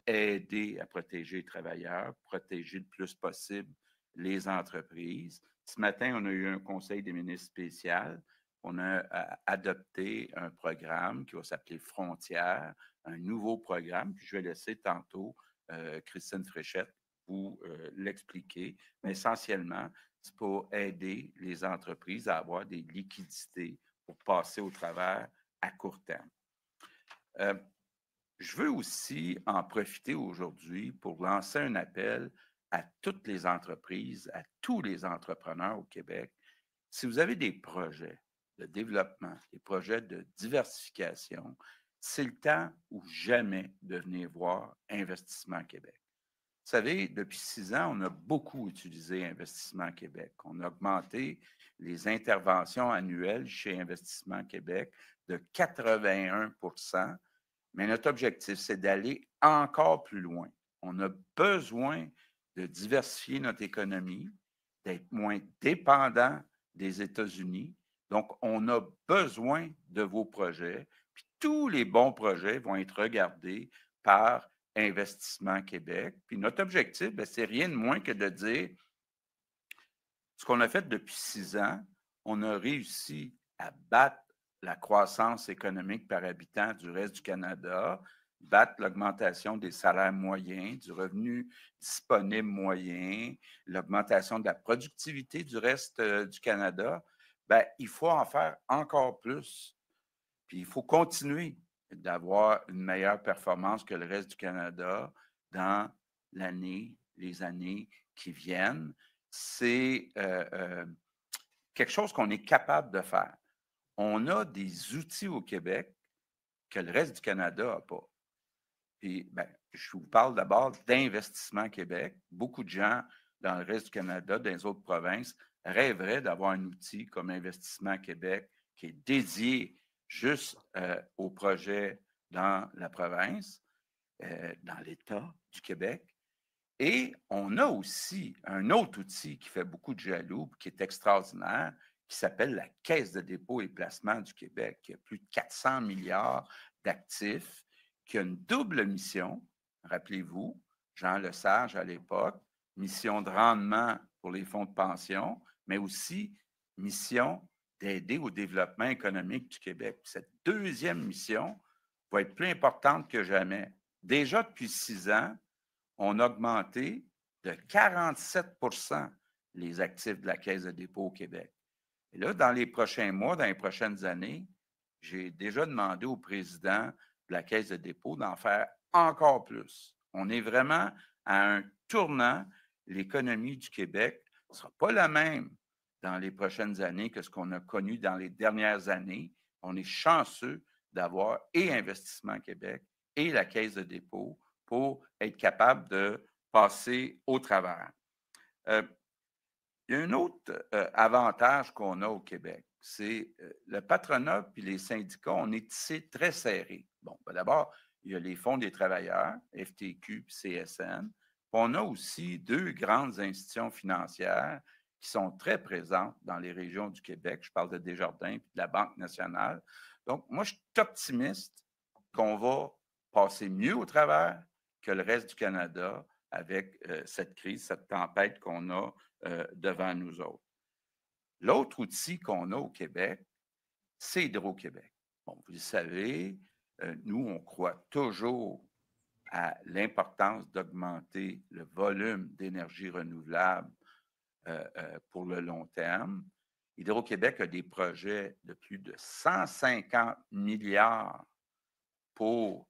Aider à protéger les travailleurs, protéger le plus possible les entreprises. Ce matin, on a eu un conseil des ministres spécial. On a adopté un programme qui va s'appeler Frontières, un nouveau programme, puis je vais laisser tantôt Christine Fréchette vous l'expliquer. Mais essentiellement, c'est pour aider les entreprises à avoir des liquidités pour passer au travers à court terme. Je veux aussi en profiter aujourd'hui pour lancer un appel à toutes les entreprises, à tous les entrepreneurs au Québec. Si vous avez des projets de développement, des projets de diversification, c'est le temps ou jamais de venir voir Investissement Québec. Vous savez, depuis 6 ans, on a beaucoup utilisé Investissement Québec. On a augmenté les interventions annuelles chez Investissement Québec de 81 %. Mais notre objectif, c'est d'aller encore plus loin. On a besoin de diversifier notre économie, d'être moins dépendant des États-Unis. Donc, on a besoin de vos projets. Puis tous les bons projets vont être regardés par Investissement Québec. Puis notre objectif, c'est rien de moins que de dire ce qu'on a fait depuis 6 ans, on a réussi à battre la croissance économique par habitant du reste du Canada, battre l'augmentation des salaires moyens, du revenu disponible moyen, l'augmentation de la productivité du reste du Canada. Bien, il faut en faire encore plus. Puis il faut continuer d'avoir une meilleure performance que le reste du Canada dans les années qui viennent. C'est quelque chose qu'on est capable de faire. On a des outils au Québec que le reste du Canada n'a pas. Puis, bien, je vous parle d'abord d'Investissement Québec. Beaucoup de gens dans le reste du Canada, dans les autres provinces, rêveraient d'avoir un outil comme Investissement Québec qui est dédié juste aux projets dans la province, dans l'État du Québec. Et on a aussi un autre outil qui fait beaucoup de jaloux, qui est extraordinaire, qui s'appelle la Caisse de dépôt et placement du Québec, qui a plus de 400 milliards d'actifs, qui a une double mission, rappelez-vous, Jean Lesage à l'époque, mission de rendement pour les fonds de pension, mais aussi mission d'aider au développement économique du Québec. Cette deuxième mission va être plus importante que jamais. Déjà depuis 6 ans, on a augmenté de 47 les actifs de la Caisse de dépôt au Québec. Et là, dans les prochains mois, dans les prochaines années, j'ai déjà demandé au président de la Caisse de dépôt d'en faire encore plus. On est vraiment à un tournant. L'économie du Québec ne sera pas la même dans les prochaines années que ce qu'on a connu dans les dernières années. On est chanceux d'avoir et Investissement Québec et la Caisse de dépôt pour être capable de passer au travers. Il y a un autre avantage qu'on a au Québec, c'est le patronat puis les syndicats, on est tissé très serré. Bon, d'abord, il y a les fonds des travailleurs, FTQ puis CSN. On a aussi 2 grandes institutions financières qui sont très présentes dans les régions du Québec. Je parle de Desjardins et de la Banque nationale. Donc, moi, je suis optimiste qu'on va passer mieux au travers que le reste du Canada avec cette crise, cette tempête qu'on a devant nous autres. L'autre outil qu'on a au Québec, c'est Hydro-Québec. Bon, vous le savez, nous, on croit toujours à l'importance d'augmenter le volume d'énergie renouvelable pour le long terme. Hydro-Québec a des projets de plus de 150 milliards pour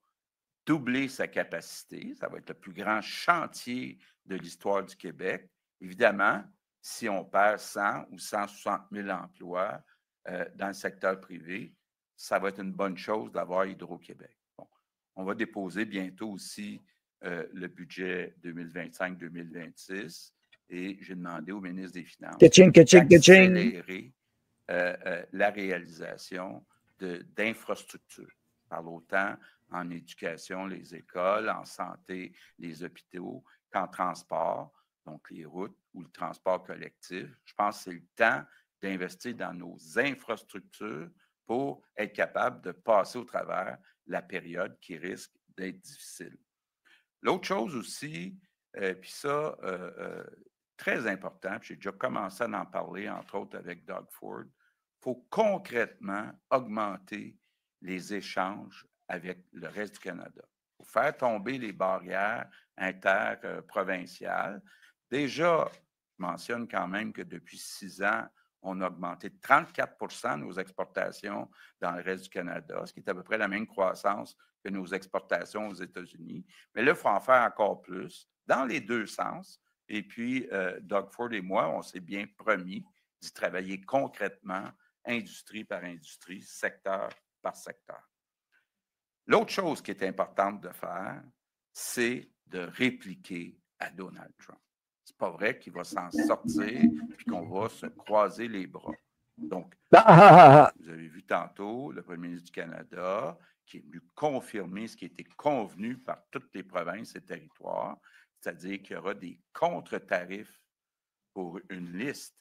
doubler sa capacité. Ça va être le plus grand chantier de l'histoire du Québec. Évidemment, si on perd 100 ou 160 000 emplois dans le secteur privé, ça va être une bonne chose d'avoir Hydro-Québec. Bon, on va déposer bientôt aussi le budget 2025-2026 et j'ai demandé au ministre des Finances d'accélérer la réalisation d'infrastructures. Je parle autant en éducation, les écoles, en santé, les hôpitaux, qu'en transport. donc les routes ou le transport collectif. Je pense que c'est le temps d'investir dans nos infrastructures pour être capable de passer au travers la période qui risque d'être difficile. L'autre chose aussi, puis ça, très important, puis j'ai déjà commencé à en parler, entre autres avec Doug Ford, il faut concrètement augmenter les échanges avec le reste du Canada. Il faut faire tomber les barrières interprovinciales. Déjà, je mentionne quand même que depuis 6 ans, on a augmenté de 34 nos exportations dans le reste du Canada, ce qui est à peu près la même croissance que nos exportations aux États-Unis. Mais là, il faut en faire encore plus, dans les deux sens. Et puis, Doug Ford et moi, on s'est bien promis d'y travailler concrètement, industrie par industrie, secteur par secteur. L'autre chose qui est importante de faire, c'est de répliquer à Donald Trump. C'est pas vrai qu'il va s'en sortir et qu'on va se croiser les bras. Donc, vous avez vu tantôt le premier ministre du Canada qui est venu confirmer ce qui a été convenu par toutes les provinces et territoires, c'est-à-dire qu'il y aura des contre-tarifs pour une liste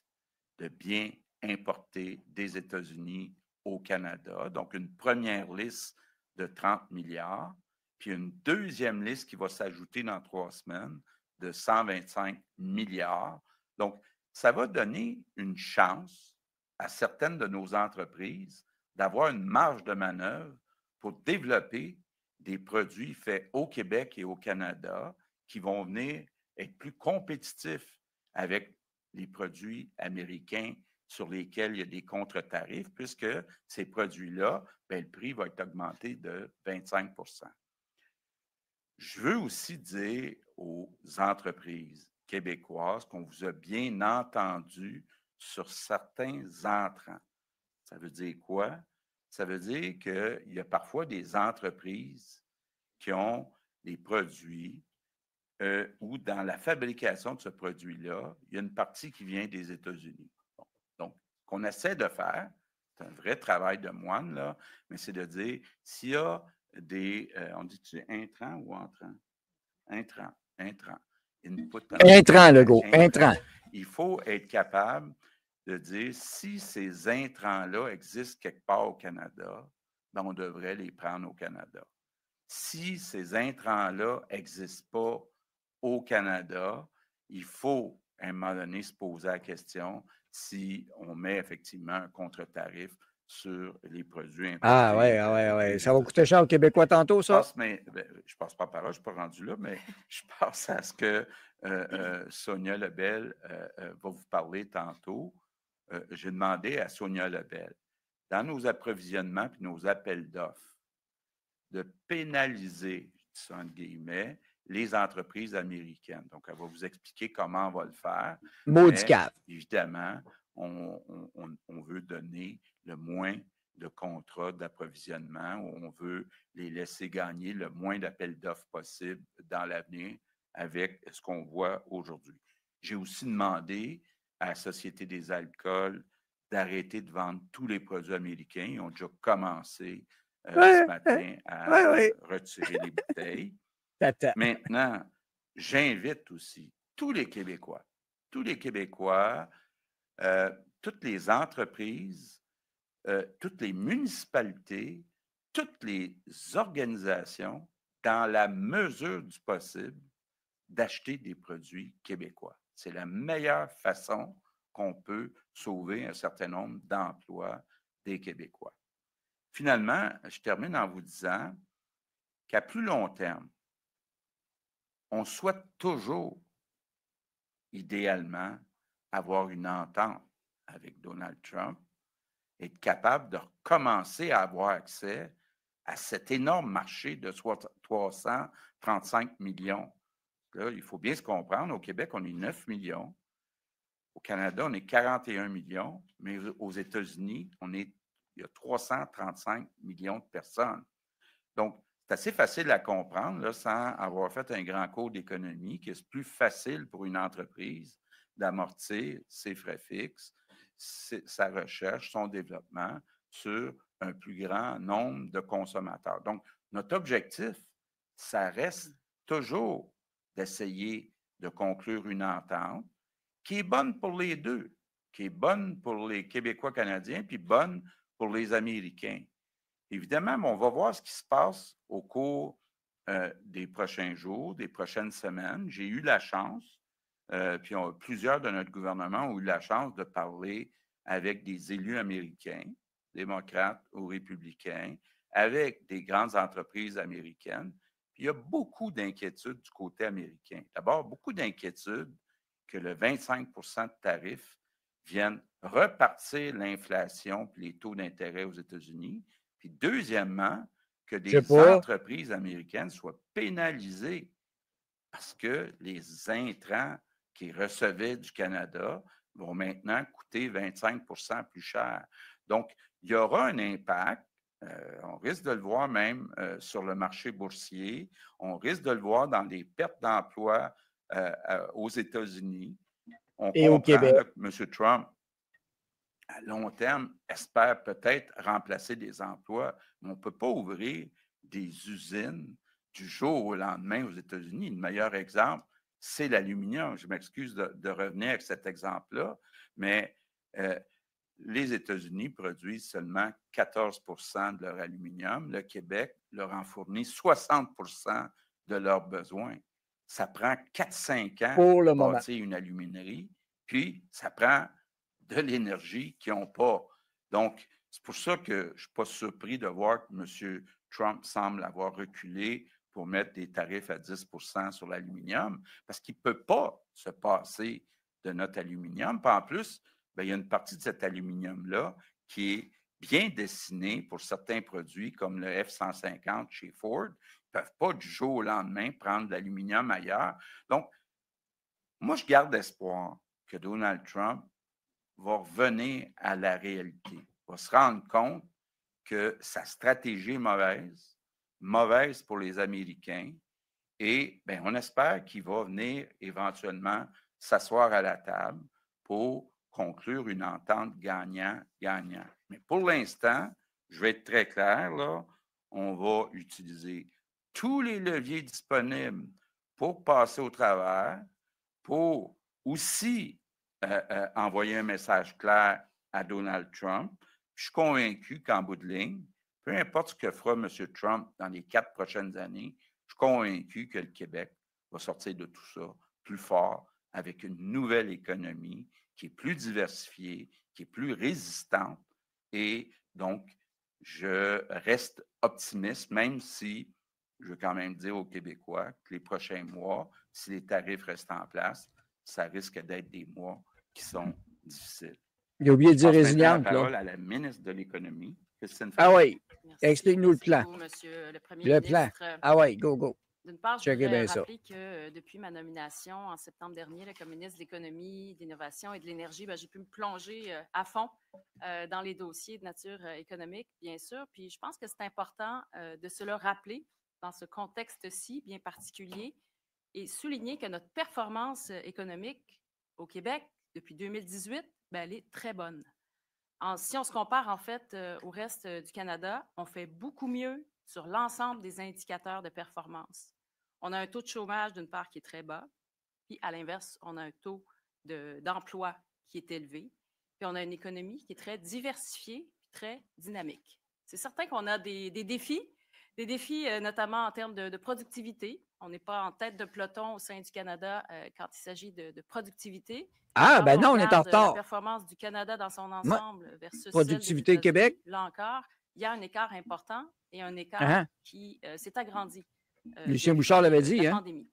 de biens importés des États-Unis au Canada. Donc, une première liste de 30 milliards, puis une deuxième liste qui va s'ajouter dans 3 semaines de 125 milliards. Donc, ça va donner une chance à certaines de nos entreprises d'avoir une marge de manœuvre pour développer des produits faits au Québec et au Canada qui vont venir être plus compétitifs avec les produits américains sur lesquels il y a des contre-tarifs, puisque ces produits-là, bien, le prix va être augmenté de 25 Je veux aussi dire aux entreprises québécoises qu'on vous a bien entendu sur certains entrants. Ça veut dire quoi? Ça veut dire qu'il y a parfois des entreprises qui ont des produits où dans la fabrication de ce produit-là, il y a une partie qui vient des États-Unis. Bon. Donc, ce qu'on essaie de faire, c'est un vrai travail de moine, là, mais c'est de dire, s'il y a des, on dit-tu intrants ou entrants? Intrants, intrants. Intrants, Legault, intrants. Il faut être capable de dire, si ces intrants-là existent quelque part au Canada, ben on devrait les prendre au Canada. Si ces intrants-là n'existent pas au Canada, il faut, à un moment donné, se poser la question si on met effectivement un contre-tarif sur les produits importés. Ah ouais. Ça va coûter cher aux Québécois tantôt, ça? Je passe pas par là, je ne suis pas rendu là, mais je pense à ce que Sonia Lebel va vous parler tantôt. J'ai demandé à Sonia Lebel, dans nos approvisionnements et nos appels d'offres, de pénaliser, je dis ça entre guillemets, les entreprises américaines. Donc, elle va vous expliquer comment on va le faire. Maudit cave. Évidemment, on veut donner le moins de contrats d'approvisionnement, on veut les laisser gagner le moins d'appels d'offres possible dans l'avenir avec ce qu'on voit aujourd'hui. J'ai aussi demandé à la Société des alcools d'arrêter de vendre tous les produits américains. Ils ont déjà commencé ce matin à retirer les bouteilles. Maintenant, j'invite aussi tous les Québécois, toutes les entreprises, toutes les municipalités, toutes les organisations, dans la mesure du possible, d'acheter des produits québécois. C'est la meilleure façon qu'on peut sauver un certain nombre d'emplois des Québécois. Finalement, je termine en vous disant qu'à plus long terme, on souhaite toujours, idéalement, avoir une entente avec Donald Trump, être capable de recommencer à avoir accès à cet énorme marché de 335 millions. Là, il faut bien se comprendre, au Québec, on est 9 millions. Au Canada, on est 41 millions, mais aux États-Unis, il y a 335 millions de personnes. Donc, c'est assez facile à comprendre, là, sans avoir fait un grand cours d'économie, que c'est plus facile pour une entreprise d'amortir ses frais fixes, sa recherche, son développement sur un plus grand nombre de consommateurs. Donc, notre objectif, ça reste toujours d'essayer de conclure une entente qui est bonne pour les deux, qui est bonne pour les Québécois canadiens, puis bonne pour les Américains. Évidemment, on va voir ce qui se passe au cours des prochains jours, des prochaines semaines. J'ai eu la chance, puis plusieurs de notre gouvernement ont eu la chance de parler avec des élus américains, démocrates ou républicains, avec des grandes entreprises américaines. Puis il y a beaucoup d'inquiétudes du côté américain. D'abord, beaucoup d'inquiétudes que le 25 de tarifs viennent repartir l'inflation et les taux d'intérêt aux États-Unis. Puis deuxièmement, que des entreprises américaines soient pénalisées parce que les intrants qu'ils recevaient du Canada vont maintenant coûter 25 plus cher. Donc, il y aura un impact. On risque de le voir même sur le marché boursier. On risque de le voir dans les pertes d'emplois aux États-Unis. On comprend que M. Trump, à long terme, espère peut-être remplacer des emplois, mais on ne peut pas ouvrir des usines du jour au lendemain aux États-Unis. Le meilleur exemple, c'est l'aluminium. Je m'excuse de revenir avec cet exemple-là, mais les États-Unis produisent seulement 14 de leur aluminium. Le Québec leur en fournit 60 de leurs besoins. Ça prend 4-5 ans pour bâtir une aluminerie, puis ça prend de l'énergie qu'ils n'ont pas. Donc, c'est pour ça que je ne suis pas surpris de voir que M. Trump semble avoir reculé pour mettre des tarifs à 10 sur l'aluminium, parce qu'il ne peut pas se passer de notre aluminium. Puis en plus, bien, il y a une partie de cet aluminium-là qui est bien destiné pour certains produits comme le F-150 chez Ford. Ils ne peuvent pas du jour au lendemain prendre de l'aluminium ailleurs. Donc, moi, je garde espoir que Donald Trump va revenir à la réalité, va se rendre compte que sa stratégie est mauvaise pour les Américains, et bien, on espère qu'il va venir éventuellement s'asseoir à la table pour conclure une entente gagnant-gagnant. Mais pour l'instant, je vais être très clair, là, on va utiliser tous les leviers disponibles pour passer au travers, pour aussi envoyer un message clair à Donald Trump. Je suis convaincu qu'en bout de ligne, peu importe ce que fera M. Trump dans les 4 prochaines années, je suis convaincu que le Québec va sortir de tout ça plus fort, avec une nouvelle économie qui est plus diversifiée, qui est plus résistante. Et donc, je reste optimiste, même si je veux quand même dire aux Québécois que les prochains mois, si les tarifs restent en place, ça risque d'être des mois qui sont difficiles. J'ai oublié de dire résiliente. La parole à la ministre de l'Économie, Christine Freeland. Ah oui, explique-nous le plan. Beaucoup, monsieur le Premier ministre. Plan. Ah oui, go. D'une part, je voudrais rappeler que depuis ma nomination en septembre dernier comme ministre de l'Économie, de l'Innovation et de l'Énergie, j'ai pu me plonger à fond dans les dossiers de nature économique, bien sûr. Puis je pense que c'est important de se le rappeler dans ce contexte-ci bien particulier et souligner que notre performance économique au Québec depuis 2018, elle est très bonne. Si on se compare en fait au reste du Canada, on fait beaucoup mieux sur l'ensemble des indicateurs de performance. On a un taux de chômage d'une part qui est très bas, puis à l'inverse, on a un taux d'emploi qui est élevé, puis on a une économie qui est très diversifiée, très dynamique. C'est certain qu'on a des défis notamment en termes de productivité. On n'est pas en tête de peloton au sein du Canada quand il s'agit de productivité. Ah, ben non, on est en retard. La performance du Canada dans son ensemble versus productivité celle Québec. Là encore, il y a un écart important et un écart qui s'est agrandi. Lucien Bouchard l'avait dit. La pandémie.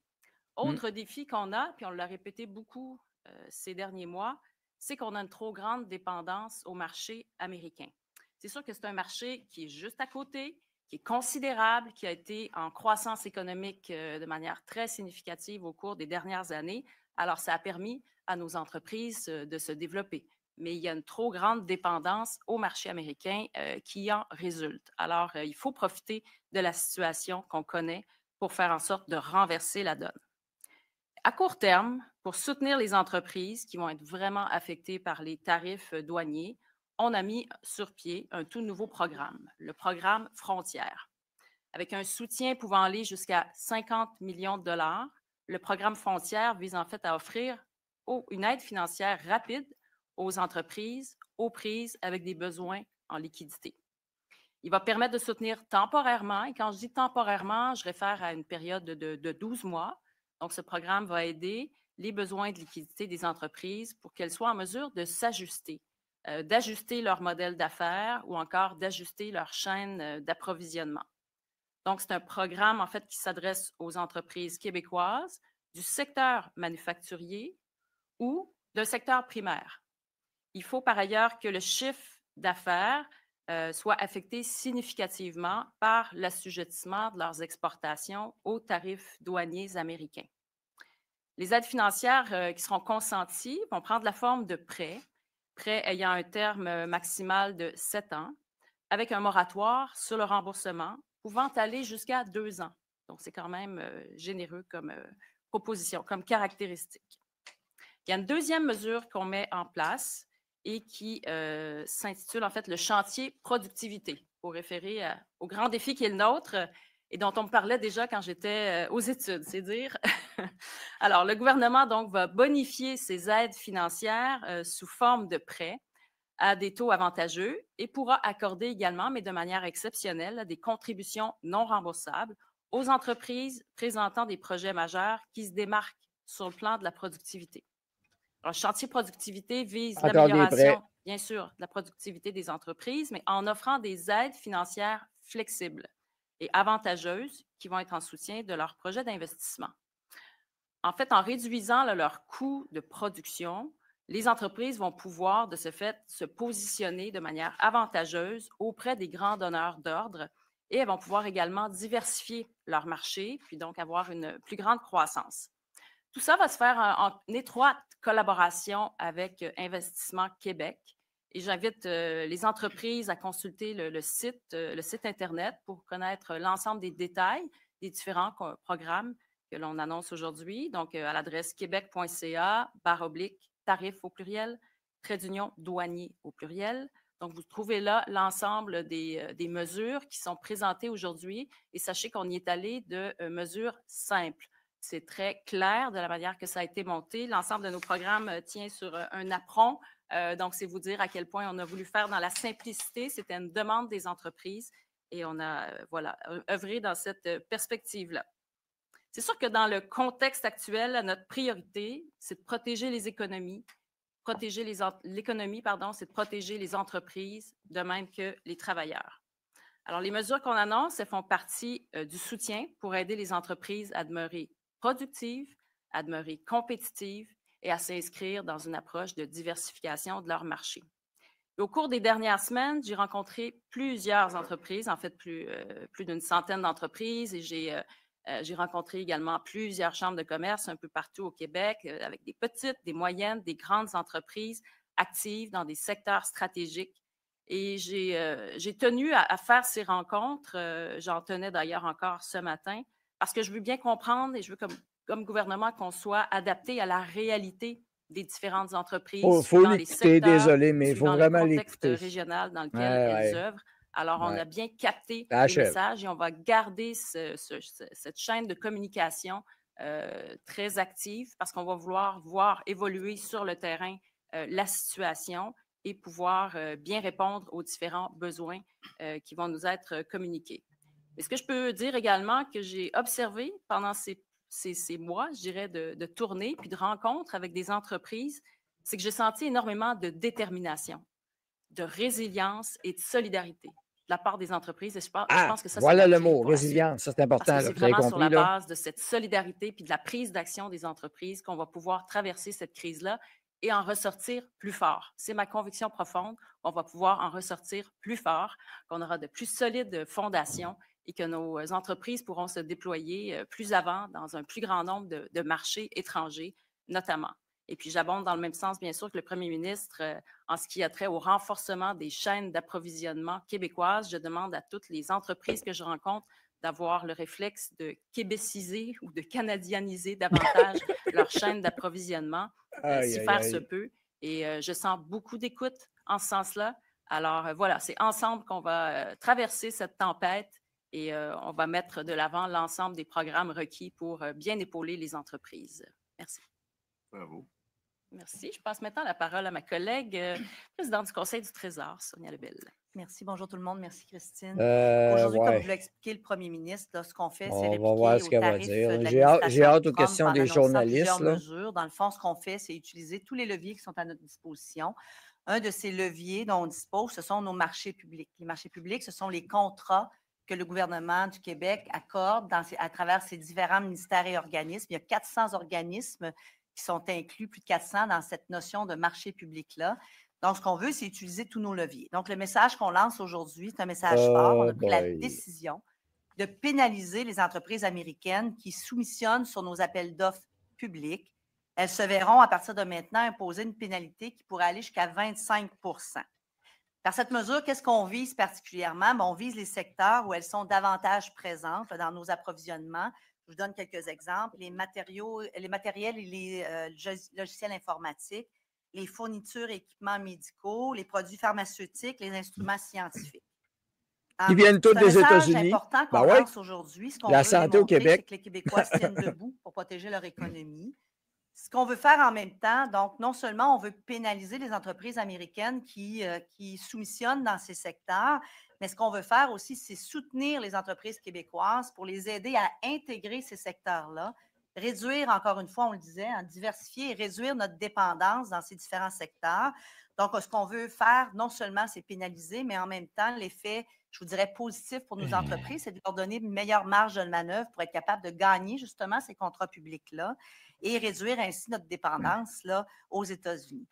Autre défi qu'on a, puis on l'a répété beaucoup ces derniers mois, c'est qu'on a une trop grande dépendance au marché américain. C'est sûr que c'est un marché qui est juste à côté, qui est considérable, qui a été en croissance économique de manière très significative au cours des dernières années. Alors, ça a permis à nos entreprises de se développer. Mais il y a une trop grande dépendance au marché américain qui en résulte. Alors, il faut profiter de la situation qu'on connaît pour faire en sorte de renverser la donne. À court terme, pour soutenir les entreprises qui vont être vraiment affectées par les tarifs douaniers, on a mis sur pied un tout nouveau programme, le programme Frontières, avec un soutien pouvant aller jusqu'à 50 millions de dollars le programme Frontières vise en fait à offrir une aide financière rapide aux entreprises, aux prises avec des besoins en liquidité. Il va permettre de soutenir temporairement, et quand je dis temporairement, je réfère à une période de 12 mois. Donc, ce programme va aider les besoins de liquidité des entreprises pour qu'elles soient en mesure de s'ajuster, d'ajuster leur modèle d'affaires ou encore d'ajuster leur chaîne d'approvisionnement. Donc, c'est un programme, en fait, qui s'adresse aux entreprises québécoises du secteur manufacturier ou d'un secteur primaire. Il faut par ailleurs que le chiffre d'affaires soit affecté significativement par l'assujettissement de leurs exportations aux tarifs douaniers américains. Les aides financières qui seront consenties vont prendre la forme de prêts ayant un terme maximal de 7 ans, avec un moratoire sur le remboursement pouvant aller jusqu'à 2 ans. Donc, c'est quand même généreux comme proposition, comme caractéristique. Il y a une deuxième mesure qu'on met en place et qui s'intitule en fait le chantier productivité, pour référer au grand défi qui est le nôtre et dont on me parlait déjà quand j'étais aux études, c'est dire. Alors, le gouvernement donc va bonifier ces aides financières sous forme de prêts à des taux avantageux et pourra accorder également, mais de manière exceptionnelle, des contributions non remboursables aux entreprises présentant des projets majeurs qui se démarquent sur le plan de la productivité. Alors, le chantier productivité vise l'amélioration, bien sûr, de la productivité des entreprises, mais en offrant des aides financières flexibles et avantageuses qui vont être en soutien de leurs projets d'investissement. En fait, en réduisant leur coût de production, les entreprises vont pouvoir, de ce fait, se positionner de manière avantageuse auprès des grands donneurs d'ordre et elles vont pouvoir également diversifier leur marché, puis donc avoir une plus grande croissance. Tout ça va se faire en étroite collaboration avec Investissement Québec. Et j'invite les entreprises à consulter le site Internet pour connaître l'ensemble des détails des différents programmes que l'on annonce aujourd'hui. Donc, à l'adresse québec.ca/tarif au pluriel, trait d'union douanier au pluriel. Donc, vous trouvez là l'ensemble des mesures qui sont présentées aujourd'hui. Et sachez qu'on y est allé de mesures simples. C'est très clair de la manière que ça a été monté. L'ensemble de nos programmes tient sur un apron. Donc, c'est vous dire à quel point on a voulu faire dans la simplicité. C'était une demande des entreprises et on a œuvré dans cette perspective-là. C'est sûr que dans le contexte actuel, notre priorité, c'est de protéger les économies. L'économie, c'est de protéger les entreprises, de même que les travailleurs. Alors, les mesures qu'on annonce, elles font partie du soutien pour aider les entreprises à demeurer productives, à demeurer compétitives et à s'inscrire dans une approche de diversification de leur marché. Au cours des dernières semaines, j'ai rencontré plusieurs entreprises, en fait plus d'une centaine d'entreprises, et j'ai rencontré également plusieurs chambres de commerce un peu partout au Québec, avec des petites, des moyennes, des grandes entreprises actives dans des secteurs stratégiques. Et j'ai tenu à faire ces rencontres. J'en tenais d'ailleurs encore ce matin parce que je veux bien comprendre et je veux comme gouvernement qu'on soit adapté à la réalité des différentes entreprises. Il faut l'écouter, désolé, mais il faut vraiment l'écouter. Le contexte régional dans lequel elles œuvrent. Alors, on a bien capté les messages et on va garder cette chaîne de communication très active parce qu'on va vouloir voir évoluer sur le terrain la situation et pouvoir bien répondre aux différents besoins qui vont nous être communiqués. Mais ce que je peux dire également que j'ai observé pendant ces mois, je dirais, de tournées puis de rencontres avec des entreprises, c'est que j'ai senti énormément de détermination, de résilience et de solidarité de la part des entreprises. Et je pense que ça, voilà le mot, résilience, ça c'est important. C'est vraiment sur la base de cette solidarité puis de la prise d'action des entreprises qu'on va pouvoir traverser cette crise-là et en ressortir plus fort. C'est ma conviction profonde. On va pouvoir en ressortir plus fort, qu'on aura de plus solides fondations et que nos entreprises pourront se déployer plus avant dans un plus grand nombre de marchés étrangers, notamment. Et puis, j'abonde dans le même sens, bien sûr, que le premier ministre en ce qui a trait au renforcement des chaînes d'approvisionnement québécoises. Je demande à toutes les entreprises que je rencontre d'avoir le réflexe de québéciser ou de canadianiser davantage leur chaîne d'approvisionnement, si faire se peut. Et je sens beaucoup d'écoute en ce sens-là. Alors, voilà, c'est ensemble qu'on va traverser cette tempête Et on va mettre de l'avant l'ensemble des programmes requis pour bien épauler les entreprises. Merci. Bravo. Merci. Je passe maintenant la parole à ma collègue, présidente du Conseil du Trésor, Sonia Lebel. Merci. Bonjour tout le monde. Merci, Christine. Aujourd'hui, comme vous l'a expliqué le premier ministre, là, ce qu'on fait, c'est répliquer aux tarifs de l'administration J'ai hâte aux Trump questions en des annonçant journalistes. plusieurs mesures. Dans le fond, ce qu'on fait, c'est utiliser tous les leviers qui sont à notre disposition. Un de ces leviers dont on dispose, ce sont nos marchés publics. Les marchés publics, ce sont les contrats que le gouvernement du Québec accorde à travers ses différents ministères et organismes. Il y a 400 organismes qui sont inclus, plus de 400 dans cette notion de marché public-là. Donc, ce qu'on veut, c'est utiliser tous nos leviers. Donc, le message qu'on lance aujourd'hui, c'est un message fort. On a pris la décision de pénaliser les entreprises américaines qui soumissionnent sur nos appels d'offres publics. Elles se verront, à partir de maintenant, imposer une pénalité qui pourrait aller jusqu'à 25 %. Par cette mesure, qu'est-ce qu'on vise particulièrement? Bien, on vise les secteurs où elles sont davantage présentes dans nos approvisionnements. Je vous donne quelques exemples. Les matériels et les logiciels informatiques, les fournitures et équipements médicaux, les produits pharmaceutiques, les instruments scientifiques. Qui viennent tous des États-Unis. C'est important qu'on lance aujourd'hui. Ce qu'on veut santé au Québec, c'est que les Québécois se tiennent debout pour protéger leur économie. Ce qu'on veut faire en même temps, donc non seulement on veut pénaliser les entreprises américaines qui soumissionnent dans ces secteurs, mais ce qu'on veut faire aussi, c'est soutenir les entreprises québécoises pour les aider à intégrer ces secteurs-là, réduire, encore une fois, on le disait, diversifier et réduire notre dépendance dans ces différents secteurs. Donc, ce qu'on veut faire, non seulement c'est pénaliser, mais en même temps, l'effet, je vous dirais, positif pour nos entreprises, c'est de leur donner une meilleure marge de manœuvre pour être capable de gagner justement ces contrats publics-là et réduire ainsi notre dépendance là, aux États-Unis.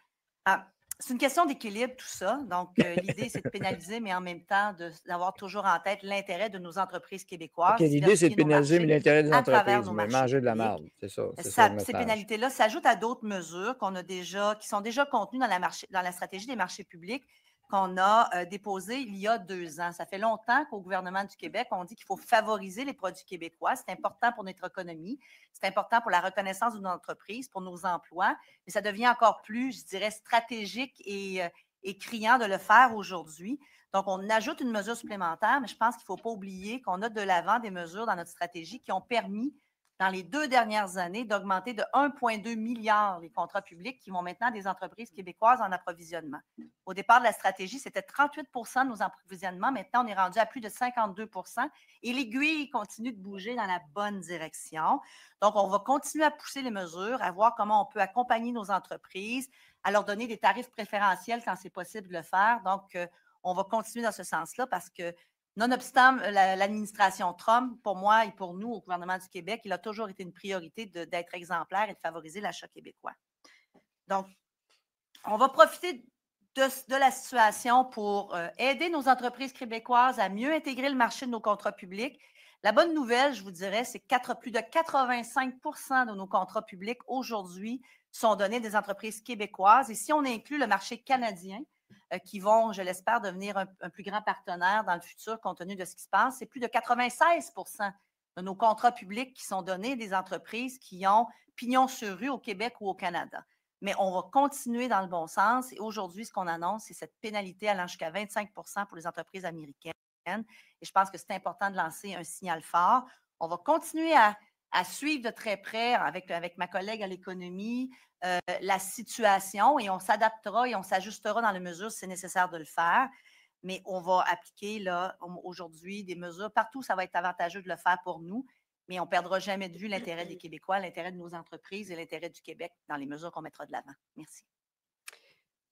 C'est une question d'équilibre, tout ça. Donc, l'idée, c'est de pénaliser, mais en même temps, d'avoir toujours en tête l'intérêt de nos entreprises québécoises. L'idée, c'est de pénaliser l'intérêt des entreprises, mais manger de la marde. C'est ça. Ces pénalités-là s'ajoutent à d'autres mesures qui sont déjà contenues dans la stratégie des marchés publics qu'on a déposée il y a 2 ans. Ça fait longtemps qu'au gouvernement du Québec, on dit qu'il faut favoriser les produits québécois. C'est important pour notre économie, c'est important pour la reconnaissance de nos entreprises, pour nos emplois, mais ça devient encore plus, je dirais, stratégique et criant de le faire aujourd'hui. Donc, on ajoute une mesure supplémentaire, mais je pense qu'il ne faut pas oublier qu'on a de l'avant des mesures dans notre stratégie qui ont permis, dans les 2 dernières années, d'augmenter de 1,2 milliard les contrats publics qui vont maintenant à des entreprises québécoises en approvisionnement. Au départ de la stratégie, c'était 38 % de nos approvisionnements. Maintenant, on est rendu à plus de 52 % et l'aiguille continue de bouger dans la bonne direction. Donc, on va continuer à pousser les mesures, à voir comment on peut accompagner nos entreprises, à leur donner des tarifs préférentiels quand c'est possible de le faire. Donc, on va continuer dans ce sens-là parce que nonobstant l'administration Trump, pour moi et pour nous au gouvernement du Québec, il a toujours été une priorité d'être exemplaire et de favoriser l'achat québécois. Donc, on va profiter de la situation pour aider nos entreprises québécoises à mieux intégrer le marché de nos contrats publics. La bonne nouvelle, je vous dirais, c'est que plus de 85 % de nos contrats publics aujourd'hui sont donnés à des entreprises québécoises. Et si on inclut le marché canadien, qui vont, je l'espère, devenir un plus grand partenaire dans le futur compte tenu de ce qui se passe. C'est plus de 96 % de nos contrats publics qui sont donnés à des entreprises qui ont pignon sur rue au Québec ou au Canada. Mais on va continuer dans le bon sens. Et aujourd'hui, ce qu'on annonce, c'est cette pénalité allant jusqu'à 25 % pour les entreprises américaines. Et je pense que c'est important de lancer un signal fort. On va continuer à suivre de très près avec ma collègue à l'économie la situation et on s'adaptera et on s'ajustera dans les mesures si c'est nécessaire de le faire. Mais on va appliquer là aujourd'hui des mesures. Partout, ça va être avantageux de le faire pour nous, mais on ne perdra jamais de vue l'intérêt des Québécois, l'intérêt de nos entreprises et l'intérêt du Québec dans les mesures qu'on mettra de l'avant. Merci.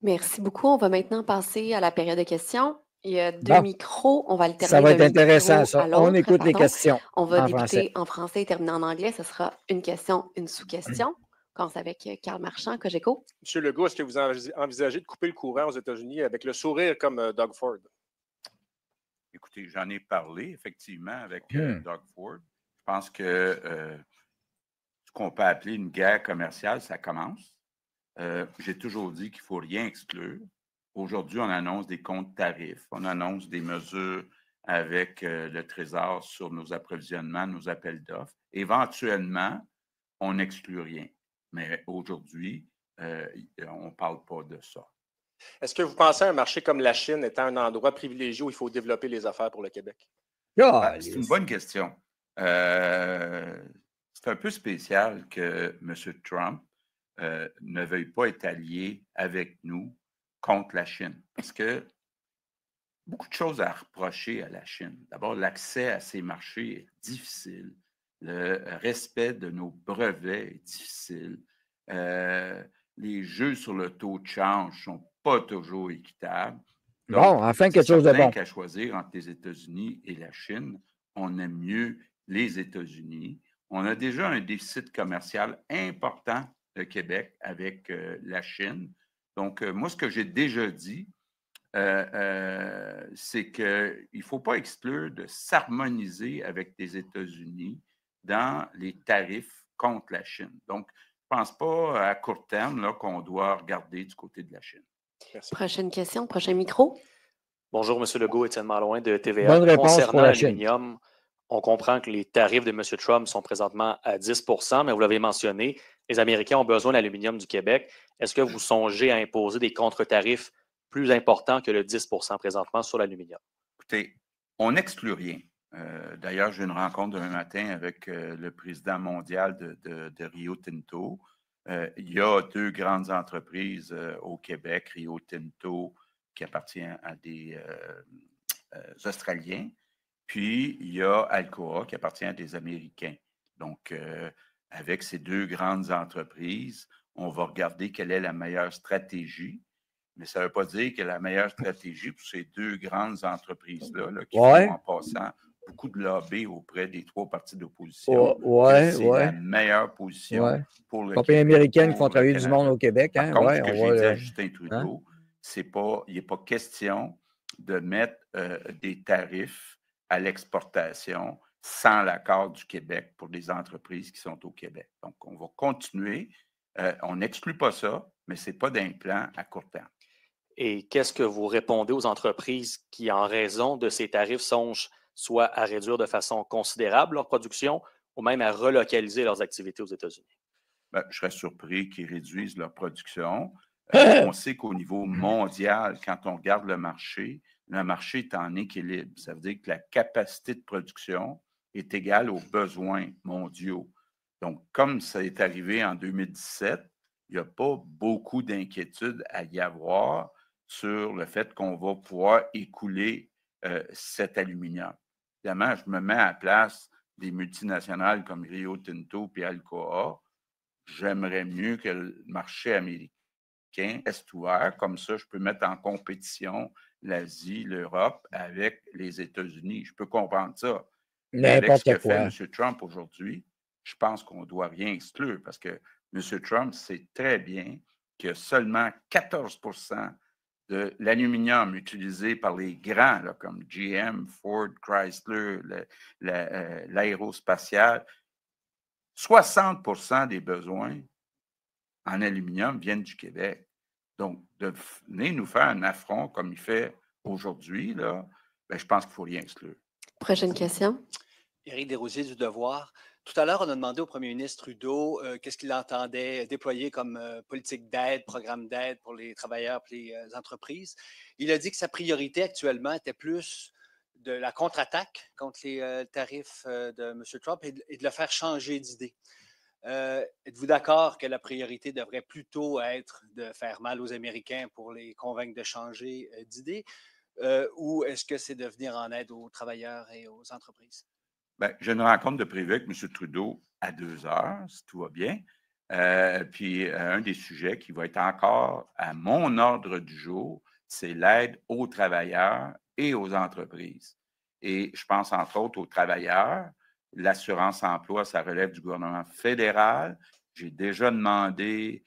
Merci beaucoup. On va maintenant passer à la période de questions. Il y a 2 micros. On va alterner. Ça va être intéressant, ça. On écoute les questions. On va débuter en français et terminer en anglais. Ce sera une question, une sous-question. On commence avec Carl Marchand, Cogeco. Monsieur Legault, est-ce que vous envisagez de couper le courant aux États-Unis avec le sourire comme Doug Ford? Écoutez, j'en ai parlé effectivement avec Doug Ford. Je pense que ce qu'on peut appeler une guerre commerciale, ça commence. J'ai toujours dit qu'il ne faut rien exclure. Aujourd'hui, on annonce des comptes tarifs, on annonce des mesures avec le Trésor sur nos approvisionnements, nos appels d'offres. Éventuellement, on n'exclut rien. Mais aujourd'hui, on ne parle pas de ça. Est-ce que vous pensez à un marché comme la Chine étant un endroit privilégié où il faut développer les affaires pour le Québec? C'est une bonne question. C'est un peu spécial que M. Trump ne veuille pas être allié avec nous contre la Chine. Parce que beaucoup de choses à reprocher à la Chine. D'abord, l'accès à ces marchés est difficile. Le respect de nos brevets est difficile. Les jeux sur le taux de change ne sont pas toujours équitables. Donc, bon, enfin, quelque chose de bon. qu'à choisir entre les États-Unis et la Chine, on aime mieux les États-Unis. On a déjà un déficit commercial important de Québec avec la Chine. Donc, moi, ce que j'ai déjà dit, c'est qu'il ne faut pas exclure de s'harmoniser avec les États-Unis dans les tarifs contre la Chine. Donc, je ne pense pas à court terme qu'on doit regarder du côté de la Chine. Merci. Prochaine question, prochain micro. Bonjour, M. Legault, Étienne Malouin de TVA. Bonne réponse concernant pour la l'aluminium, on comprend que les tarifs de M. Trump sont présentement à 10 %, mais vous l'avez mentionné, les Américains ont besoin d'aluminium du Québec. Est-ce que vous songez à imposer des contre-tarifs plus importants que le 10 % présentement sur l'aluminium? Écoutez, on n'exclut rien. D'ailleurs, j'ai une rencontre demain matin avec le président mondial de Rio Tinto. Il y a 2 grandes entreprises au Québec, Rio Tinto, qui appartient à des Australiens, puis il y a Alcoa, qui appartient à des Américains. Donc, avec ces 2 grandes entreprises, on va regarder quelle est la meilleure stratégie. Mais ça ne veut pas dire que la meilleure stratégie pour ces 2 grandes entreprises-là, qui font en passant beaucoup de lobby auprès des 3 partis d'opposition, c'est la meilleure position pour le compagnies Québec, américaines qui font travailler du monde au Québec. Par contre, ce que j'ai dit à Justin Trudeau, il n'est pas question de mettre des tarifs à l'exportation sans l'accord du Québec pour les entreprises qui sont au Québec. Donc, on va continuer. On n'exclut pas ça, mais ce n'est pas d'un plan à court terme. Et qu'est-ce que vous répondez aux entreprises qui, en raison de ces tarifs, songent soit à réduire de façon considérable leur production ou même à relocaliser leurs activités aux États-Unis? Bien, je serais surpris qu'ils réduisent leur production. On sait qu'au niveau mondial, quand on regarde le marché est en équilibre. Ça veut dire que la capacité de production est égale aux besoins mondiaux. Donc, comme ça est arrivé en 2017, il n'y a pas beaucoup d'inquiétude à y avoir sur le fait qu'on va pouvoir écouler cet aluminium. Évidemment, je me mets à la place des multinationales comme Rio Tinto et Alcoa. J'aimerais mieux que le marché américain reste ouvert. Comme ça, je peux mettre en compétition l'Asie, l'Europe avec les États-Unis. Je peux comprendre ça. Mais avec ce que fait M. Trump aujourd'hui, je pense qu'on ne doit rien exclure parce que M. Trump sait très bien que seulement 14 % de l'aluminium utilisé par les grands, là, comme GM, Ford, Chrysler, l'aérospatial, 60 % des besoins en aluminium viennent du Québec. Donc, de venir nous faire un affront comme il fait aujourd'hui, là, je pense qu'il ne faut rien exclure. Prochaine question. Éric Desrosiers du Devoir. Tout à l'heure, on a demandé au premier ministre Trudeau qu'est-ce qu'il entendait déployer comme politique d'aide, programme d'aide pour les travailleurs et les entreprises. Il a dit que sa priorité actuellement était plus de la contre-attaque contre les tarifs de M. Trump et de le faire changer d'idée. Êtes-vous d'accord que la priorité devrait plutôt être de faire mal aux Américains pour les convaincre de changer d'idée ou est-ce que c'est de venir en aide aux travailleurs et aux entreprises? Bien, j'ai une rencontre de prévu avec M. Trudeau à 2 heures, si tout va bien. Puis, un des sujets qui va être encore à mon ordre du jour, c'est l'aide aux travailleurs et aux entreprises. Et je pense, entre autres, aux travailleurs. L'assurance-emploi, ça relève du gouvernement fédéral. J'ai déjà demandé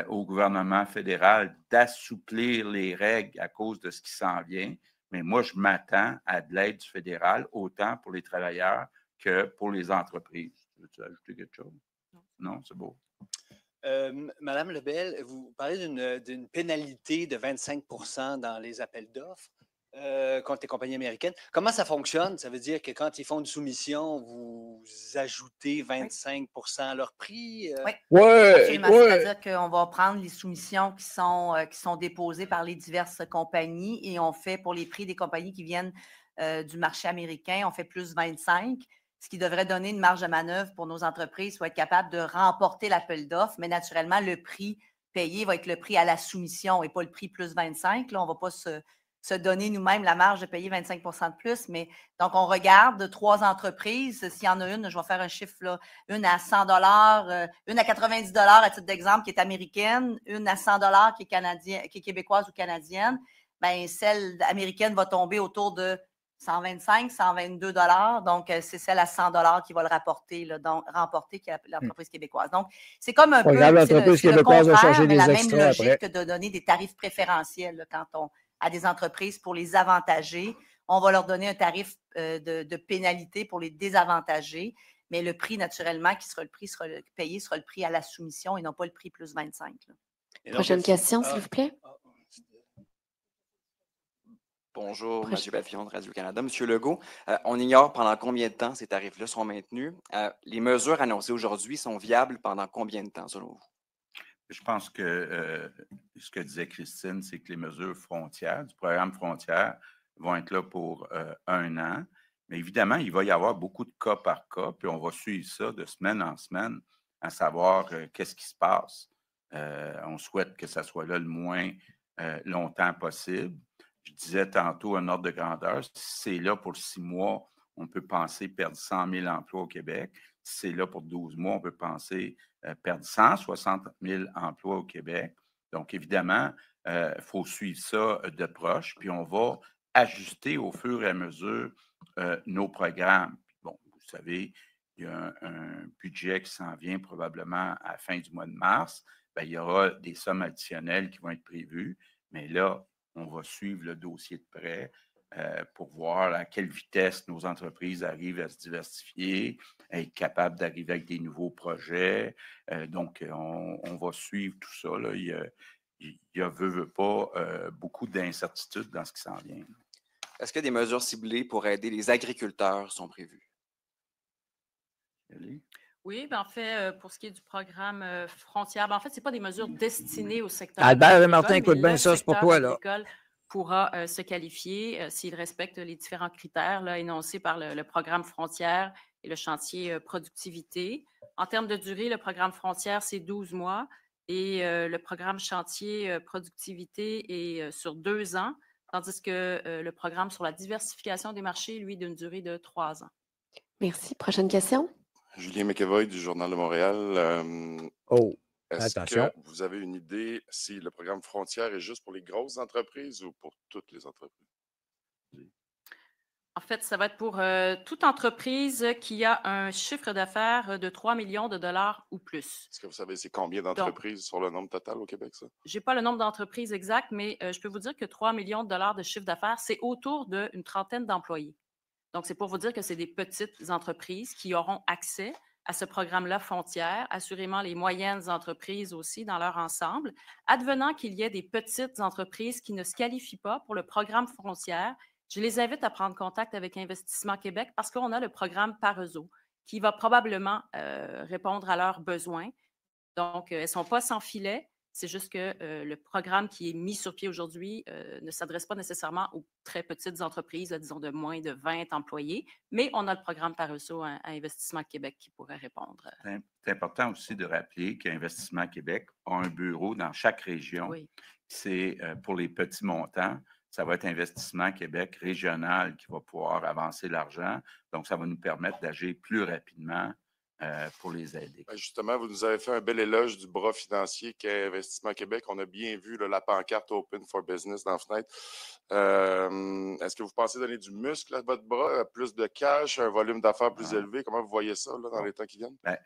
au gouvernement fédéral d'assouplir les règles à cause de ce qui s'en vient. Mais moi, je m'attends à de l'aide du fédéral, autant pour les travailleurs que pour les entreprises. Veux-tu ajouter quelque chose? Non, c'est beau. Madame Lebel, vous parlez d'une pénalité de 25 % dans les appels d'offres contre les compagnies américaines. Comment ça fonctionne? Ça veut dire que quand ils font une soumission, vous ajoutez 25 % à leur prix? Oui, absolument. C'est-à-dire qu'on va prendre les soumissions qui sont déposées par les diverses compagnies et on fait pour les prix des compagnies qui viennent du marché américain. On fait plus 25, ce qui devrait donner une marge de manœuvre pour nos entreprises pour être capables de remporter l'appel d'offres. Mais naturellement, le prix payé va être le prix à la soumission et pas le prix plus 25. Là, on ne va pas se donner nous-mêmes la marge de payer 25 de plus. Mais donc, on regarde 3 entreprises. S'il y en a une, je vais faire un chiffre, là, une à 100 une à 90 à titre d'exemple, qui est américaine, une à 100 qui est canadienne, qui est québécoise ou canadienne. Bien, celle américaine va tomber autour de 125, 122 $. Donc, c'est celle à 100 $ qui va le rapporter, là, donc, remporter qui est l'entreprise québécoise. Donc, c'est comme un peu l'entreprise québécoise va chercher mais des la même extras logique après. que de donner des tarifs préférentiels là, quand on à des entreprises pour les avantager. On va leur donner un tarif de pénalité pour les désavantager, mais le prix, naturellement, qui sera le prix payé sera le prix à la soumission et non pas le prix plus 25. Là. Prochaine question, s'il vous plaît. Bonjour, M. Bafillon de Radio-Canada. M. Legault, on ignore pendant combien de temps ces tarifs-là sont maintenus. Les mesures annoncées aujourd'hui sont viables pendant combien de temps, selon vous? Je pense que ce que disait Christine, c'est que les mesures frontières, du programme frontière, vont être là pour 1 an. Mais évidemment, il va y avoir beaucoup de cas par cas, puis on va suivre ça de semaine en semaine, à savoir qu'est-ce qui se passe. On souhaite que ça soit là le moins longtemps possible. Je disais tantôt un ordre de grandeur, si c'est là pour 6 mois, on peut penser perdre 100 000 emplois au Québec. Si c'est là pour 12 mois, on peut penser perdre 160 000 emplois au Québec. Donc, évidemment, il faut suivre ça de proche, puis on va ajuster au fur et à mesure nos programmes. Bon, vous savez, il y a un budget qui s'en vient probablement à la fin du mois de mars. Bien, il y aura des sommes additionnelles qui vont être prévues, mais là, on va suivre le dossier de près pour voir à quelle vitesse nos entreprises arrivent à se diversifier, à être capables d'arriver avec des nouveaux projets. Donc, on va suivre tout ça. Là. Il y a, veut pas, beaucoup d'incertitudes dans ce qui s'en vient. Est-ce que des mesures ciblées pour aider les agriculteurs sont prévues? Oui, bien, en fait, pour ce qui est du programme frontière, en fait, ce n'est pas des mesures destinées au secteur. Albert et Martin, écoute bien ça, c'est pour toi, là. Pourra se qualifier s'il respecte les différents critères là, énoncés par le programme frontière et le chantier productivité. En termes de durée, le programme frontière, c'est 12 mois et le programme chantier productivité est sur 2 ans, tandis que le programme sur la diversification des marchés, lui, d'une durée de 3 ans. Merci. Prochaine question. Julien McEvoy du Journal de Montréal. Est-ce que vous avez une idée si le programme frontière est juste pour les grosses entreprises ou pour toutes les entreprises? En fait, ça va être pour toute entreprise qui a un chiffre d'affaires de 3 millions de dollars ou plus. Est-ce que vous savez c'est combien d'entreprises sur le nombre total au Québec, ça? Je n'ai pas le nombre d'entreprises exact, mais je peux vous dire que 3 millions de dollars de chiffre d'affaires, c'est autour d'une trentaine d'employés. Donc, c'est pour vous dire que c'est des petites entreprises qui auront accès à ce programme-là frontière, assurément les moyennes entreprises aussi dans leur ensemble. Advenant qu'il y ait des petites entreprises qui ne se qualifient pas pour le programme frontière, je les invite à prendre contact avec Investissement Québec parce qu'on a le programme Parezo qui va probablement répondre à leurs besoins. Donc, elles ne sont pas sans filet. C'est juste que le programme qui est mis sur pied aujourd'hui ne s'adresse pas nécessairement aux très petites entreprises, là, disons de moins de 20 employés, mais on a le programme Parezo à Investissement Québec qui pourrait répondre. C'est important aussi de rappeler qu'Investissement Québec a un bureau dans chaque région. Oui. C'est pour les petits montants. Ça va être Investissement Québec régional qui va pouvoir avancer l'argent. Donc, ça va nous permettre d'agir plus rapidement pour les aider. Justement, vous nous avez fait un bel éloge du bras financier qu'est Investissement Québec. On a bien vu là, la pancarte Open for Business dans la fenêtre. Est-ce que vous pensez donner du muscle à votre bras, plus de cash, un volume d'affaires plus élevé? Comment vous voyez ça là, dans les temps qui viennent? Bien,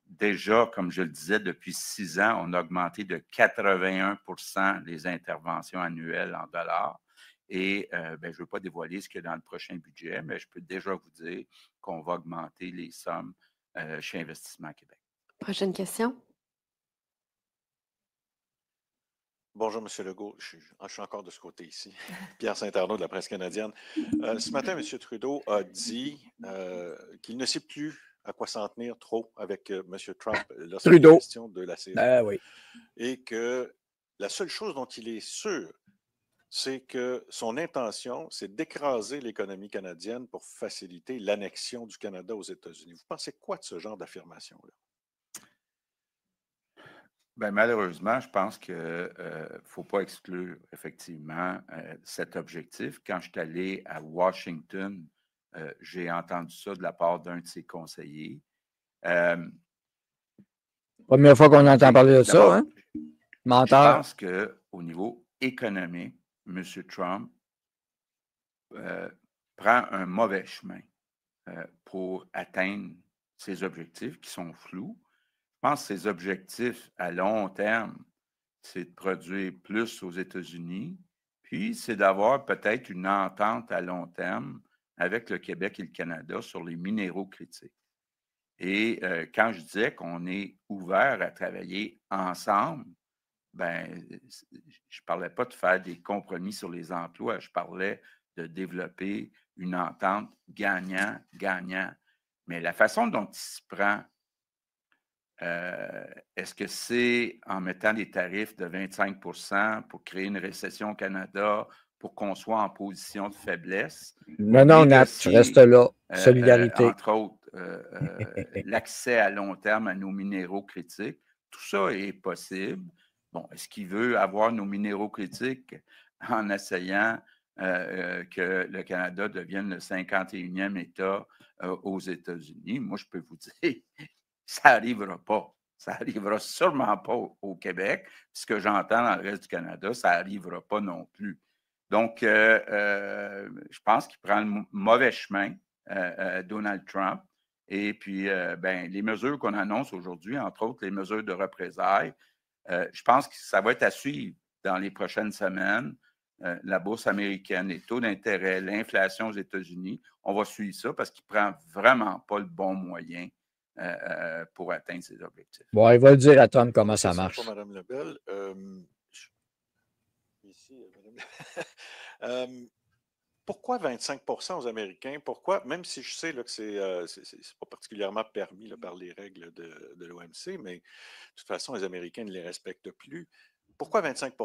déjà, comme je le disais, depuis 6 ans, on a augmenté de 81 % les interventions annuelles en dollars. Et je ne veux pas dévoiler ce qu'il y a dans le prochain budget, mais je peux déjà vous dire qu'on va augmenter les sommes chez Investissement Québec. Prochaine question. Bonjour, M. Legault. Je suis encore de ce côté ici. Pierre Saint-Arnaud de la Presse canadienne. Ce matin, M. Trudeau a dit qu'il ne sait plus à quoi s'en tenir trop avec M. Trump lorsqu'il est question de la CFE. Oui. Et que la seule chose dont il est sûr, c'est que son intention, c'est d'écraser l'économie canadienne pour faciliter l'annexion du Canada aux États-Unis. Vous pensez quoi de ce genre d'affirmation-là? Bien, malheureusement, je pense qu'il ne faut pas exclure effectivement cet objectif. Quand je suis allé à Washington, j'ai entendu ça de la part d'un de ses conseillers. Première fois qu'on entend parler de ça, hein? Menteur. Je pense qu'au niveau économique, M. Trump prend un mauvais chemin pour atteindre ses objectifs qui sont flous. Je pense que ses objectifs à long terme, c'est de produire plus aux États-Unis, puis c'est d'avoir peut-être une entente à long terme avec le Québec et le Canada sur les minéraux critiques. Et quand je disais qu'on est ouvert à travailler ensemble, ben, je ne parlais pas de faire des compromis sur les emplois, je parlais de développer une entente gagnant-gagnant. Mais la façon dont il se prend, est-ce que c'est en mettant des tarifs de 25 pour créer une récession au Canada, pour qu'on soit en position de faiblesse? Non, Nat, tu restes là. Solidarité. Entre autres, l'accès à long terme à nos minéraux critiques, tout ça est possible. Bon, est-ce qu'il veut avoir nos minéraux critiques en essayant que le Canada devienne le 51e État aux États-Unis? Moi, je peux vous dire, ça n'arrivera pas. Ça n'arrivera sûrement pas au Québec. Ce que j'entends dans le reste du Canada, ça n'arrivera pas non plus. Donc, je pense qu'il prend le mauvais chemin, Donald Trump. Et puis, les mesures qu'on annonce aujourd'hui, entre autres les mesures de représailles, je pense que ça va être à suivre dans les prochaines semaines. La bourse américaine, les taux d'intérêt, l'inflation aux États-Unis, on va suivre ça parce qu'il ne prend vraiment pas le bon moyen pour atteindre ses objectifs. Bon, il va le dire à Tom comment ça marche. Pour Mme Lebel. Pourquoi 25 aux Américains? Pourquoi, même si je sais là, que ce n'est pas particulièrement permis là, par les règles de l'OMC, mais de toute façon, les Américains ne les respectent plus. Pourquoi 25 et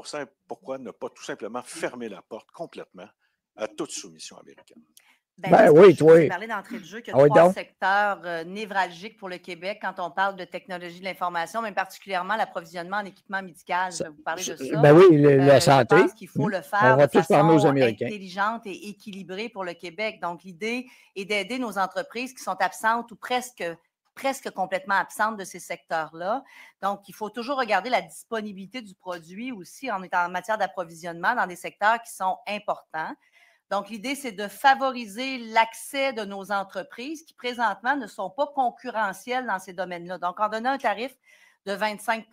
pourquoi ne pas tout simplement fermer la porte complètement à toute soumission américaine? Oui, je vais parler d'entrée de jeu qu'il y a trois secteurs névralgiques pour le Québec quand on parle de technologie de l'information, mais particulièrement l'approvisionnement en équipement médical. Je vais vous parler de ça. Ben oui, la santé. Je pense qu'il faut le faire de façon intelligente et équilibrée pour le Québec. Donc, l'idée est d'aider nos entreprises qui sont absentes ou presque complètement absentes de ces secteurs-là. Donc, il faut toujours regarder la disponibilité du produit aussi en matière d'approvisionnement dans des secteurs qui sont importants. Donc, l'idée, c'est de favoriser l'accès de nos entreprises qui, présentement, ne sont pas concurrentielles dans ces domaines-là. Donc, en donnant un tarif de 25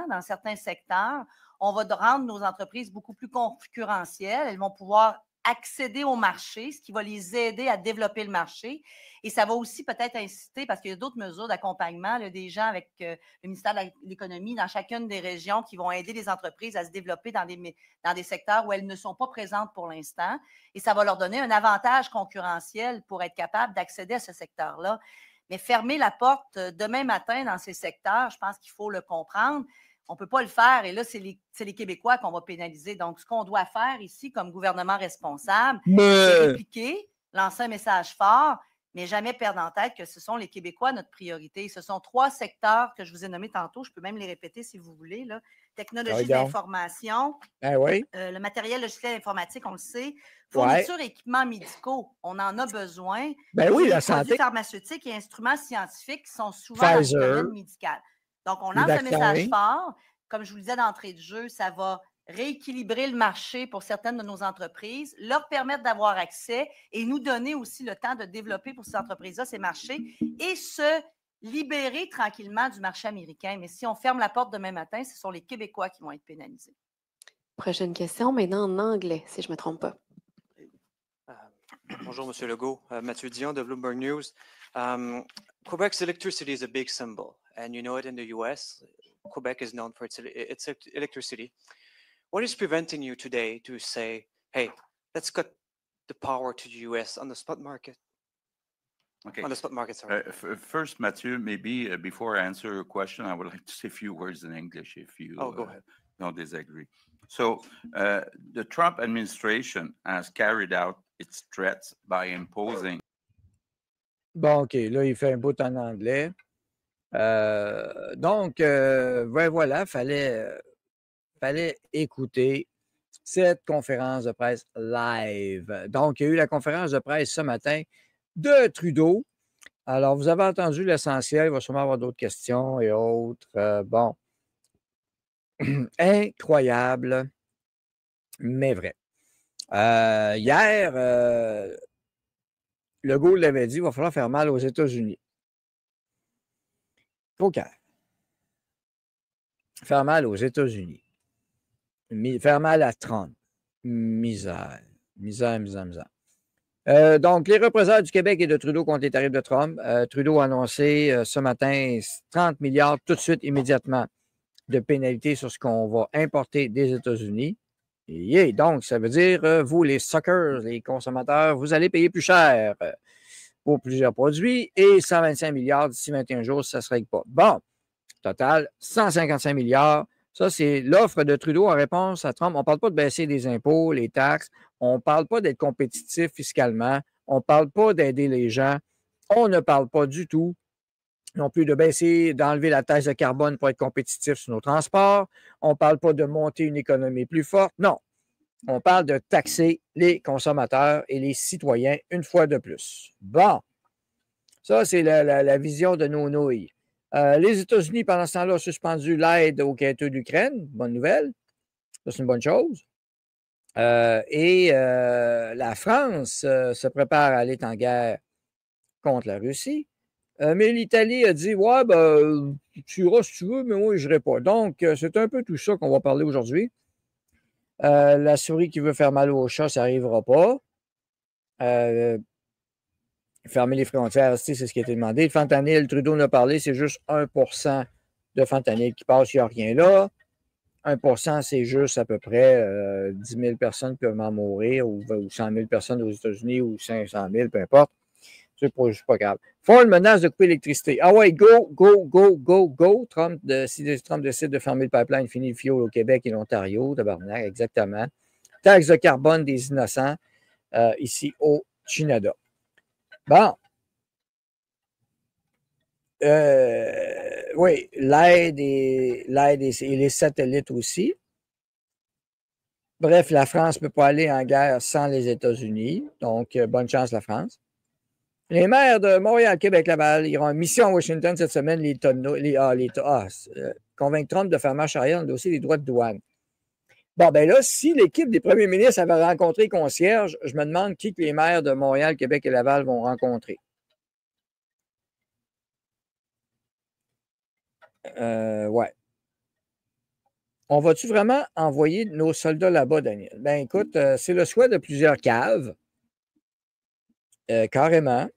dans certains secteurs, on va rendre nos entreprises beaucoup plus concurrentielles. Elles vont pouvoir accéder au marché, ce qui va les aider à développer le marché. Et ça va aussi peut-être inciter, parce qu'il y a d'autres mesures d'accompagnement, des gens avec le ministère de l'Économie dans chacune des régions qui vont aider les entreprises à se développer dans des secteurs où elles ne sont pas présentes pour l'instant. Et ça va leur donner un avantage concurrentiel pour être capable d'accéder à ce secteur-là. Mais fermer la porte demain matin dans ces secteurs, je pense qu'il faut le comprendre. On ne peut pas le faire et là, c'est les Québécois qu'on va pénaliser. Donc, ce qu'on doit faire ici comme gouvernement responsable, c'est répliquer, lancer un message fort, mais jamais perdre en tête que ce sont les Québécois notre priorité. Ce sont trois secteurs que je vous ai nommés tantôt. Je peux même les répéter si vous voulez. Là. Technologie de l'information, le matériel logiciel informatique, on le sait. Fourniture et équipements médicaux, on en a besoin. La produits santé. Pharmaceutiques et instruments scientifiques qui sont souvent dans le domaine médical. Donc, on lance un message fort. Comme je vous le disais d'entrée de jeu, ça va rééquilibrer le marché pour certaines de nos entreprises, leur permettre d'avoir accès et nous donner aussi le temps de développer pour ces entreprises-là ces marchés et se libérer tranquillement du marché américain. Mais si on ferme la porte demain matin, ce sont les Québécois qui vont être pénalisés. Prochaine question, maintenant en anglais, si je ne me trompe pas. Bonjour, M. Legault. Mathieu Dion de Bloomberg News. Quebec's electricity is a big symbol, and you know it in the U.S. Quebec is known for its electricity. What is preventing you today to say, hey, let's cut the power to the U.S. on the spot market? Okay. On the spot market, sorry. First, Mathieu, maybe before I answer your question, I would like to say a few words in English if you go ahead. Don't disagree. So the Trump administration has carried out its threats by imposing. Bon, OK, là, il fait un bout en anglais. Donc, ben voilà, fallait écouter cette conférence de presse live. Donc, il y a eu la conférence de presse ce matin de Trudeau. Alors, vous avez entendu l'essentiel. Il va sûrement avoir d'autres questions et autres. Bon. Incroyable, mais vrai. Hier, Legault l'avait dit, il va falloir faire mal aux États-Unis. Poker. Faire mal aux États-Unis. Faire mal à Trump. Misère. Donc, les représailles du Québec et de Trudeau contre les tarifs de Trump. Trudeau a annoncé ce matin 30 milliards tout de suite, immédiatement, de pénalités sur ce qu'on va importer des États-Unis. Et donc, ça veut dire, vous, les suckers, les consommateurs, vous allez payer plus cher pour plusieurs produits et 125 milliards d'ici 21 jours, ça ne se règle pas. Bon, total, 155 milliards. Ça, c'est l'offre de Trudeau en réponse à Trump. On ne parle pas de baisser les impôts, les taxes. On ne parle pas d'être compétitif fiscalement. On ne parle pas d'aider les gens. On ne parle pas du tout non plus de baisser, d'enlever la taxe de carbone pour être compétitif sur nos transports. On ne parle pas de monter une économie plus forte. Non. On parle de taxer les consommateurs et les citoyens une fois de plus. Bon. Ça, c'est la vision de nos nouilles. Les États-Unis, pendant ce temps-là, ont suspendu l'aide aux quêteux d'Ukraine. Bonne nouvelle. Ça, c'est une bonne chose. Et la France se prépare à aller en guerre contre la Russie. Mais l'Italie a dit, ouais, ben, tu iras si tu veux, mais moi, je n'irai pas. Donc, c'est un peu tout ça qu'on va parler aujourd'hui. La souris qui veut faire mal au chat, ça n'arrivera pas. Fermer les frontières, c'est ce qui a été demandé. Le fentanyl, Trudeau en a parlé, c'est juste 1% de fentanyl qui passe, il n'y a rien là. 1%, c'est juste à peu près 10 000 personnes qui peuvent en mourir, ou 100 000 personnes aux États-Unis, ou 500 000, peu importe. C'est pas grave. Ford menace de couper l'électricité. Ah ouais, go. Si Trump décide de fermer le pipeline, finit le fioul au Québec et l'Ontario, tabarnak, exactement. Taxe de carbone des innocents ici au Canada. Bon. Oui, l'aide et les satellites aussi. Bref, la France ne peut pas aller en guerre sans les États-Unis. Donc, bonne chance, la France. Les maires de Montréal, Québec, Laval iront en mission à Washington cette semaine, convaincre Trump de faire marche arrière dans le dossier des droits de douane. Bon, ben là, si l'équipe des premiers ministres avait rencontré concierge, je me demande qui que les maires de Montréal, Québec et Laval vont rencontrer. Ouais. On va-tu vraiment envoyer nos soldats là-bas, Daniel? Ben écoute, c'est le souhait de plusieurs caves. Carrément.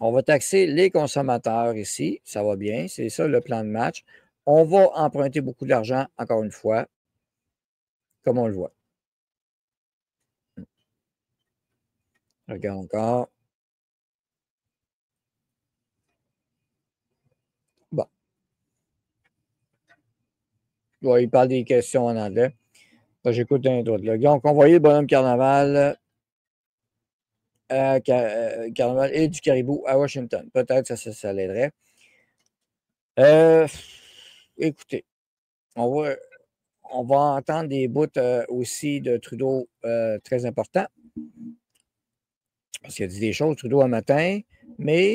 On va taxer les consommateurs ici. Ça va bien. C'est ça le plan de match. On va emprunter beaucoup d'argent, encore une fois, comme on le voit. Regarde encore. Bon. Ouais, il parle des questions en anglais. J'écoute un autre. Donc, on voyait le bonhomme carnaval. Carnaval et du caribou à Washington. Peut-être ça l'aiderait. Écoutez, on va entendre des bouts aussi de Trudeau très importants. Parce qu'il a dit des choses, Trudeau, un matin, mais